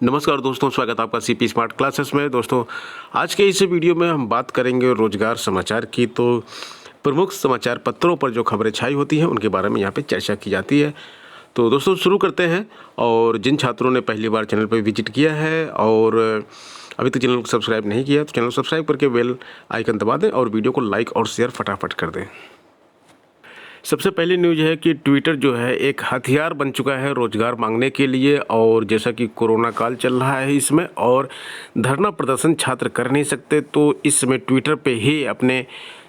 नमस्कार दोस्तों, स्वागत है आपका सीपी स्मार्ट क्लासेस में। दोस्तों, आज के इस वीडियो में हम बात करेंगे रोजगार समाचार की। तो प्रमुख समाचार पत्रों पर जो खबरें छाई होती हैं उनके बारे में यहाँ पे चर्चा की जाती है। तो दोस्तों शुरू करते हैं। और जिन छात्रों ने पहली बार चैनल पर विजिट किया है और अभी तक चैनल को सब्सक्राइब नहीं किया तो चैनल सब्सक्राइब करके बेल आइकन दबा दें और वीडियो को लाइक और शेयर फटाफट कर दें। सबसे पहली न्यूज़ है कि ट्विटर जो है एक हथियार बन चुका है रोजगार मांगने के लिए। और जैसा कि कोरोना काल चल रहा है इसमें और धरना प्रदर्शन छात्र कर नहीं सकते, तो इस समय ट्विटर पे ही अपने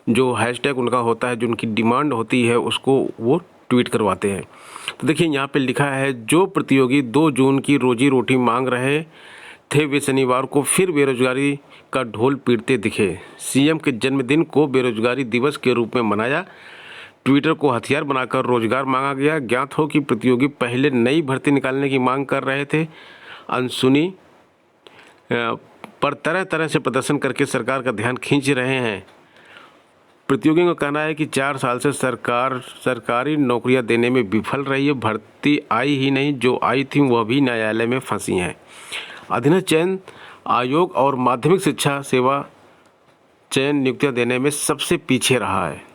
जो हैशटैग उनका होता है, जो उनकी डिमांड होती है, उसको वो ट्वीट करवाते हैं। तो देखिए यहाँ पे लिखा है, जो प्रतियोगी 2 जून की रोजी रोटी मांग रहे थे वे शनिवार को फिर बेरोजगारी का ढोल पीटते दिखे। सीएम के जन्मदिन को बेरोजगारी दिवस के रूप में मनाया। ट्विटर को हथियार बनाकर रोजगार मांगा गया। ज्ञात हो कि प्रतियोगी पहले नई भर्ती निकालने की मांग कर रहे थे। अनसुनी पर तरह तरह से प्रदर्शन करके सरकार का ध्यान खींच रहे हैं। प्रतियोगियों का कहना है कि 4 साल से सरकार सरकारी नौकरियां देने में विफल रही है। भर्ती आई ही नहीं, जो आई थी वह भी न्यायालय में फंसी हैं। अधीनस्थ चयन आयोग और माध्यमिक शिक्षा सेवा चयन नियुक्तियां देने में सबसे पीछे रहा है।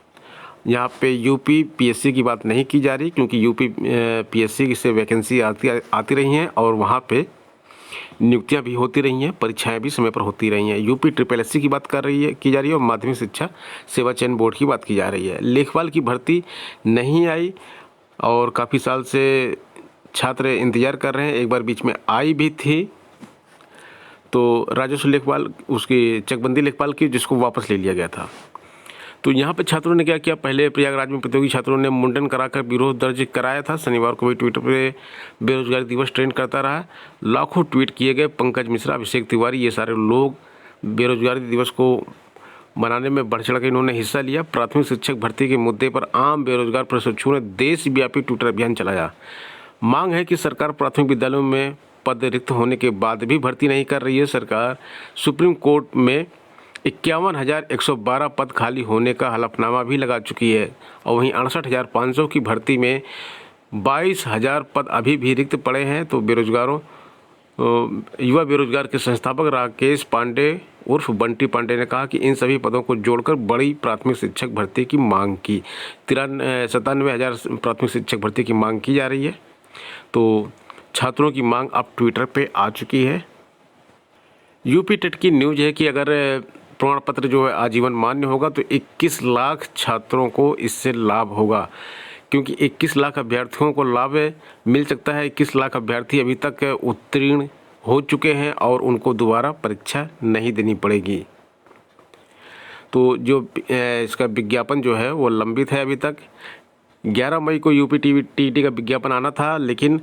यहाँ पे यूपी पीएससी की बात नहीं की जा रही, क्योंकि यूपी पीएससी से वैकेंसी आती रही हैं और वहाँ पे नियुक्तियाँ भी होती रही हैं, परीक्षाएं भी समय पर होती रही हैं। यूपी SSS की बात की जा रही है और माध्यमिक शिक्षा सेवा चयन बोर्ड की बात की जा रही है। लेखपाल की भर्ती नहीं आई और काफ़ी साल से छात्र इंतज़ार कर रहे हैं। एक बार बीच में आई भी थी, तो राजस्व लेखपाल, उसकी चकबंदी लेखपाल की, जिसको वापस ले लिया गया था। तो यहाँ पे छात्रों ने क्या किया, पहले प्रयागराज में प्रतियोगी छात्रों ने मुंडन कराकर विरोध दर्ज कराया था। शनिवार को भी ट्विटर पे बेरोजगारी दिवस ट्रेंड करता रहा। लाखों ट्वीट किए गए। पंकज मिश्रा, अभिषेक तिवारी, ये सारे लोग बेरोजगारी दिवस को मनाने में बढ़ चढ़ के इन्होंने हिस्सा लिया। प्राथमिक शिक्षक भर्ती के मुद्दे पर आम बेरोजगार प्रशिक्षुओं ने देशव्यापी ट्विटर अभियान चलाया। मांग है कि सरकार प्राथमिक विद्यालयों में पद रिक्त होने के बाद भी भर्ती नहीं कर रही है। सरकार सुप्रीम कोर्ट में 51,112 पद खाली होने का हलफनामा भी लगा चुकी है और वहीं 68,500 की भर्ती में 22,000 पद अभी भी रिक्त पड़े हैं। तो युवा बेरोजगार के संस्थापक राकेश पांडे उर्फ बंटी पांडे ने कहा कि इन सभी पदों को जोड़कर बड़ी प्राथमिक शिक्षक भर्ती की मांग की 97,000 प्राथमिक शिक्षक भर्ती की मांग की जा रही है। तो छात्रों की मांग अब ट्विटर पे आ चुकी है। यूपी टेट की न्यूज़ है कि अगर प्रमाण पत्र जो है आजीवन मान्य होगा तो 21 लाख छात्रों को इससे लाभ होगा, क्योंकि 21 लाख अभ्यर्थियों को लाभ मिल सकता है। 21 लाख अभ्यर्थी अभी तक उत्तीर्ण हो चुके हैं और उनको दोबारा परीक्षा नहीं देनी पड़ेगी। तो जो इसका विज्ञापन जो है वो लंबित है अभी तक। 11 मई को यूपी टीईटी का विज्ञापन आना था, लेकिन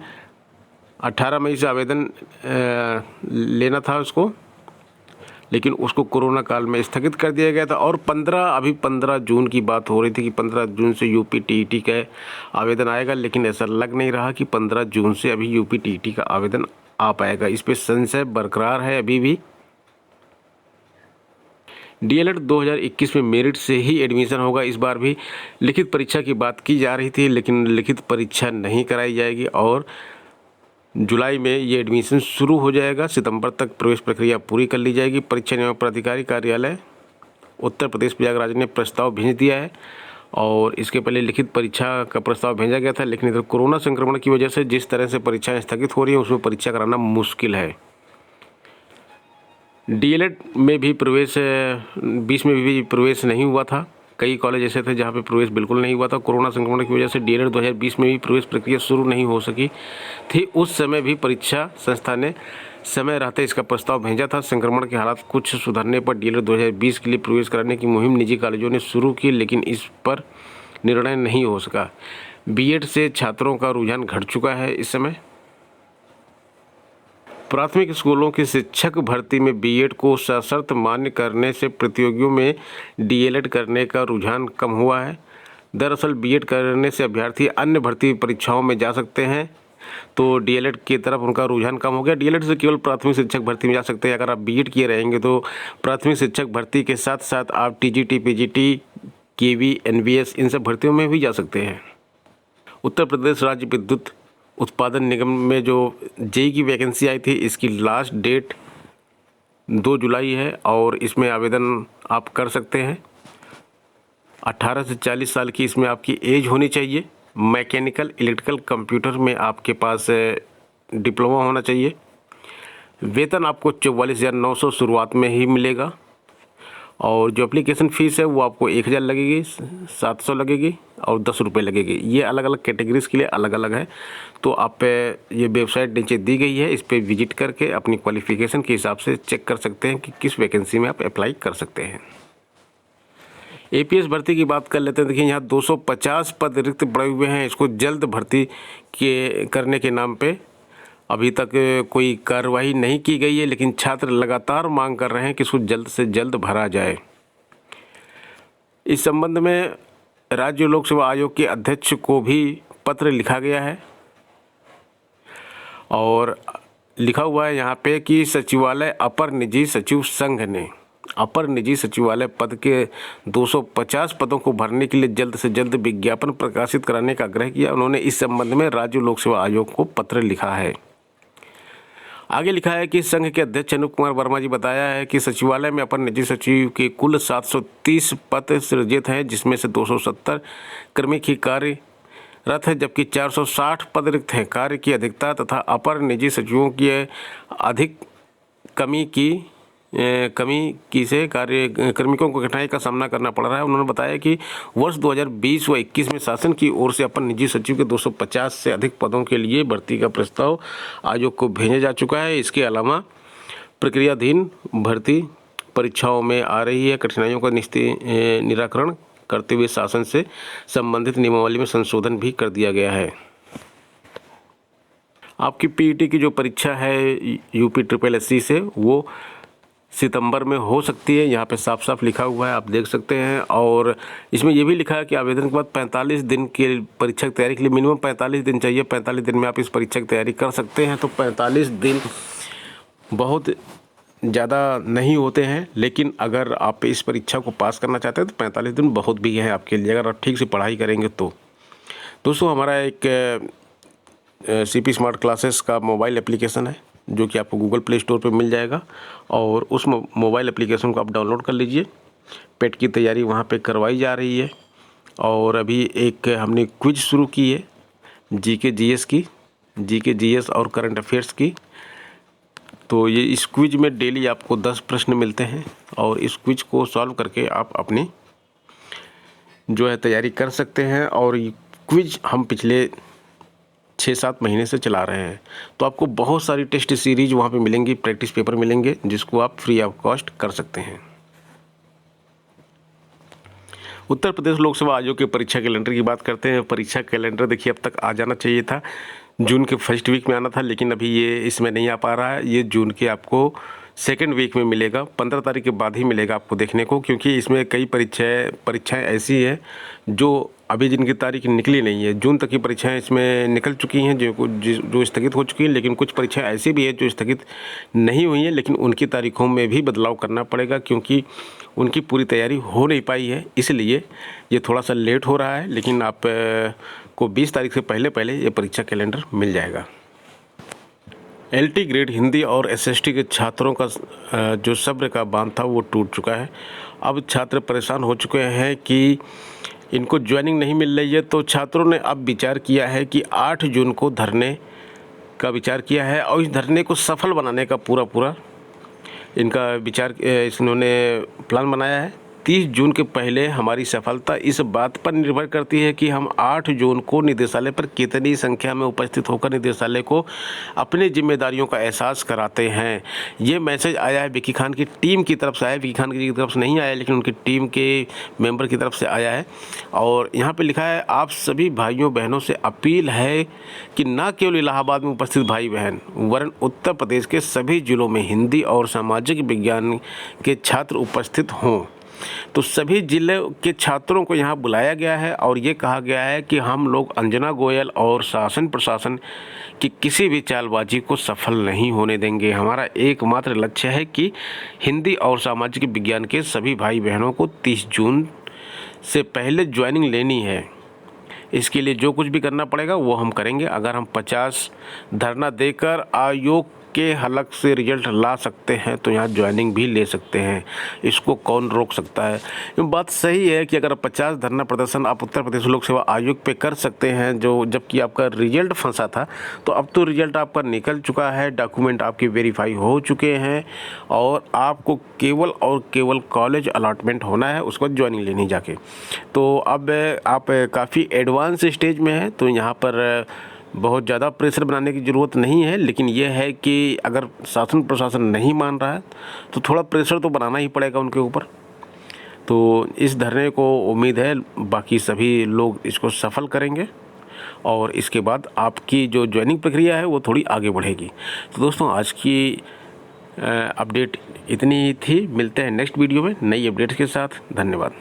18 मई से आवेदन लेना था उसको, लेकिन उसको कोरोना काल में स्थगित कर दिया गया था। और 15 जून की बात हो रही थी कि 15 जून से यूपी टीईटी का आवेदन आएगा, लेकिन ऐसा लग नहीं रहा कि 15 जून से अभी यूपी टीईटी का आवेदन आ पाएगा। इस पे संशय बरकरार है अभी भी। डीएलएड 2021 में मेरिट से ही एडमिशन होगा। इस बार भी लिखित परीक्षा की बात की जा रही थी, लेकिन लिखित परीक्षा नहीं कराई जाएगी और जुलाई में ये एडमिशन शुरू हो जाएगा। सितंबर तक प्रवेश प्रक्रिया पूरी कर ली जाएगी। परीक्षा नियामक प्राधिकारी कार्यालय उत्तर प्रदेश प्रयागराज ने प्रस्ताव भेज दिया है और इसके पहले लिखित परीक्षा का प्रस्ताव भेजा गया था, लेकिन इधर कोरोना संक्रमण की वजह से जिस तरह से परीक्षाएं स्थगित हो रही हैं उसमें परीक्षा कराना मुश्किल है। डीएलएड में भी प्रवेश 20 में भी प्रवेश नहीं हुआ था। कई कॉलेज ऐसे थे जहाँ पे प्रवेश बिल्कुल नहीं हुआ था। कोरोना संक्रमण की वजह से डीएलएड 2020 में भी प्रवेश प्रक्रिया शुरू नहीं हो सकी थी। उस समय भी परीक्षा संस्था ने समय रहते इसका प्रस्ताव भेजा था। संक्रमण के हालात कुछ सुधरने पर डीएलएड 2020 के लिए प्रवेश कराने की मुहिम निजी कॉलेजों ने शुरू की, लेकिन इस पर निर्णय नहीं हो सका। बीएड से छात्रों का रुझान घट चुका है इस समय। प्राथमिक स्कूलों की शिक्षक भर्ती में बीएड को सशर्त मान्य करने से प्रतियोगियों में डीएलएड करने का रुझान कम हुआ है। दरअसल बीएड करने से अभ्यर्थी अन्य भर्ती परीक्षाओं में जा सकते हैं, तो डीएलएड की तरफ उनका रुझान कम हो गया। डीएलएड से केवल प्राथमिक शिक्षक भर्ती में जा सकते हैं। अगर आप बीएड किए रहेंगे तो प्राथमिक शिक्षक भर्ती के साथ साथ आप टीजीटी, पीजीटी, केवी, एनवीएस इन सब भर्तियों में भी जा सकते हैं। उत्तर प्रदेश राज्य विद्युत उत्पादन निगम में जो जेई की वैकेंसी आई थी, इसकी लास्ट डेट 2 जुलाई है और इसमें आवेदन आप कर सकते हैं। 18 से 40 साल की इसमें आपकी एज होनी चाहिए। मैकेनिकल, इलेक्ट्रिकल, कंप्यूटर में आपके पास डिप्लोमा होना चाहिए। वेतन आपको 44,900 शुरुआत में ही मिलेगा और जो एप्लीकेशन फ़ीस है वो आपको 1,000 लगेगी, 700 लगेगी और 10 रुपये लगेगी। ये अलग अलग कैटेगरीज़ के लिए अलग अलग है। तो आप ये वेबसाइट नीचे दी गई है, इस पर विजिट करके अपनी क्वालिफ़िकेशन के हिसाब से चेक कर सकते हैं कि किस वैकेंसी में आप अप्लाई कर सकते हैं। एपीएस भर्ती की बात कर लेते हैं। देखिए यहाँ 250 पद रिक्त पड़े हुए हैं। इसको जल्द भर्ती करने के नाम पे अभी तक कोई कार्रवाई नहीं की गई है, लेकिन छात्र लगातार मांग कर रहे हैं कि इसको जल्द से जल्द भरा जाए। इस संबंध में राज्य लोक सेवा आयोग के अध्यक्ष को भी पत्र लिखा गया है और लिखा हुआ है यहाँ पे कि सचिवालय अपर निजी सचिव संघ ने अपर निजी सचिवालय पद के 250 पदों को भरने के लिए जल्द से जल्द विज्ञापन प्रकाशित कराने का आग्रह किया। उन्होंने इस संबंध में राज्य लोक सेवा आयोग को पत्र लिखा है। आगे लिखा है कि संघ के अध्यक्ष अनूप कुमार वर्मा जी बताया है कि सचिवालय में अपर निजी सचिव के कुल 730 पद सृजित हैं, जिसमें से 270 कर्मी की कार्यरत है, जबकि 460 पद रिक्त हैं। कार्य की अधिकता तथा अपर निजी सचिवों की अधिक कमी से कार्मिकों को कठिनाई का सामना करना पड़ रहा है। उन्होंने बताया कि वर्ष 2020 व 21 में शासन की ओर से अपर निजी सचिव के 250 से अधिक पदों के लिए भर्ती का प्रस्ताव आयोग को भेजा जा चुका है। इसके अलावा प्रक्रियाधीन भर्ती परीक्षाओं में आ रही है कठिनाइयों का निराकरण करते हुए शासन से संबंधित नियमावली में संशोधन भी कर दिया गया है। आपकी पीईटी की जो परीक्षा है UPSSC से, वो सितंबर में हो सकती है। यहाँ पे साफ साफ लिखा हुआ है, आप देख सकते हैं। और इसमें यह भी लिखा है कि आवेदन के बाद 45 दिन के परीक्षा की तैयारी के लिए मिनिमम 45 दिन चाहिए। 45 दिन में आप इस परीक्षा की तैयारी कर सकते हैं। तो 45 दिन बहुत ज़्यादा नहीं होते हैं, लेकिन अगर आप इस परीक्षा को पास करना चाहते हैं तो 45 दिन बहुत भी है आपके लिए, अगर आप ठीक से पढ़ाई करेंगे तो। दोस्तों, हमारा एक CP स्मार्ट क्लासेस का मोबाइल एप्लीकेशन है जो कि आपको गूगल प्ले स्टोर पे मिल जाएगा और उस मोबाइल एप्लीकेशन को आप डाउनलोड कर लीजिए। पेट की तैयारी वहाँ पे करवाई जा रही है और अभी एक हमने क्विज शुरू की है जीके जीएस और करंट अफेयर्स की। तो ये इस क्विज में डेली आपको 10 प्रश्न मिलते हैं और इस क्विज को सॉल्व करके आप अपनी जो है तैयारी कर सकते हैं। और ये क्विज हम पिछले 6-7 महीने से चला रहे हैं। तो आपको बहुत सारी टेस्ट सीरीज वहाँ पे मिलेंगी, प्रैक्टिस पेपर मिलेंगे, जिसको आप फ्री ऑफ कॉस्ट कर सकते हैं। उत्तर प्रदेश लोक सेवा आयोग के परीक्षा कैलेंडर की बात करते हैं। परीक्षा कैलेंडर देखिए अब तक आ जाना चाहिए था, जून के फर्स्ट वीक में आना था, लेकिन अभी ये इसमें नहीं आ पा रहा है। ये जून के आपको सेकेंड वीक में मिलेगा, 15 तारीख के बाद ही मिलेगा आपको देखने को, क्योंकि इसमें कई परीक्षाएं ऐसी हैं जो अभी जिनकी तारीख निकली नहीं है। जून तक की परीक्षाएं इसमें निकल चुकी हैं जो स्थगित हो चुकी हैं, लेकिन कुछ परीक्षाएं ऐसी भी हैं जो स्थगित नहीं हुई हैं, लेकिन उनकी तारीखों में भी बदलाव करना पड़ेगा क्योंकि उनकी पूरी तैयारी हो नहीं पाई है, इसलिए ये थोड़ा सा लेट हो रहा है। लेकिन आप को 20 तारीख से पहले ये परीक्षा कैलेंडर मिल जाएगा। LT ग्रेड हिंदी और SST के छात्रों का जो सब्र का बांध था वो टूट चुका है। अब छात्र परेशान हो चुके हैं कि इनको ज्वाइनिंग नहीं मिल रही है। तो छात्रों ने अब विचार किया है कि 8 जून को धरने का विचार किया है और इस धरने को सफल बनाने का पूरा इनका विचार इन्होंने प्लान बनाया है। 30 जून के पहले हमारी सफलता इस बात पर निर्भर करती है कि हम 8 जून को निदेशालय पर कितनी संख्या में उपस्थित होकर निदेशालय को अपनी जिम्मेदारियों का एहसास कराते हैं। ये मैसेज आया है विकी खान की टीम की तरफ से आया है, विकी खान की तरफ से नहीं आया, लेकिन उनकी टीम के मेंबर की तरफ से आया है। और यहाँ पर लिखा है, आप सभी भाइयों बहनों से अपील है कि न केवल इलाहाबाद में उपस्थित भाई बहन वरन उत्तर प्रदेश के सभी जिलों में हिंदी और सामाजिक विज्ञान के छात्र उपस्थित हों। तो सभी जिले के छात्रों को यहाँ बुलाया गया है और ये कहा गया है कि हम लोग अंजना गोयल और शासन प्रशासन की किसी भी चालबाजी को सफल नहीं होने देंगे। हमारा एकमात्र लक्ष्य है कि हिंदी और सामाजिक विज्ञान के सभी भाई बहनों को 30 जून से पहले ज्वाइनिंग लेनी है। इसके लिए जो कुछ भी करना पड़ेगा वो हम करेंगे। अगर हम 50 धरना देकर आयोग के हलक से रिजल्ट ला सकते हैं तो यहाँ ज्वाइनिंग भी ले सकते हैं, इसको कौन रोक सकता है। बात सही है कि अगर 50 धरना प्रदर्शन आप उत्तर प्रदेश लोक सेवा आयोग पे कर सकते हैं, जो जबकि आपका रिजल्ट फंसा था, तो अब तो रिजल्ट आपका निकल चुका है, डॉक्यूमेंट आपके वेरीफाई हो चुके हैं और आपको केवल और केवल कॉलेज अलॉटमेंट होना है, उसके बाद ज्वाइनिंग लेनी जाके। तो अब आप काफ़ी एडवांस स्टेज में हैं, तो यहाँ पर बहुत ज़्यादा प्रेशर बनाने की ज़रूरत नहीं है। लेकिन यह है कि अगर शासन प्रशासन नहीं मान रहा है तो थोड़ा प्रेशर तो बनाना ही पड़ेगा उनके ऊपर। तो इस धरने को उम्मीद है बाकी सभी लोग इसको सफल करेंगे और इसके बाद आपकी जो ज्वाइनिंग प्रक्रिया है वो थोड़ी आगे बढ़ेगी। तो दोस्तों, आज की अपडेट इतनी ही थी। मिलते हैं नेक्स्ट वीडियो में नई अपडेट्स के साथ। धन्यवाद।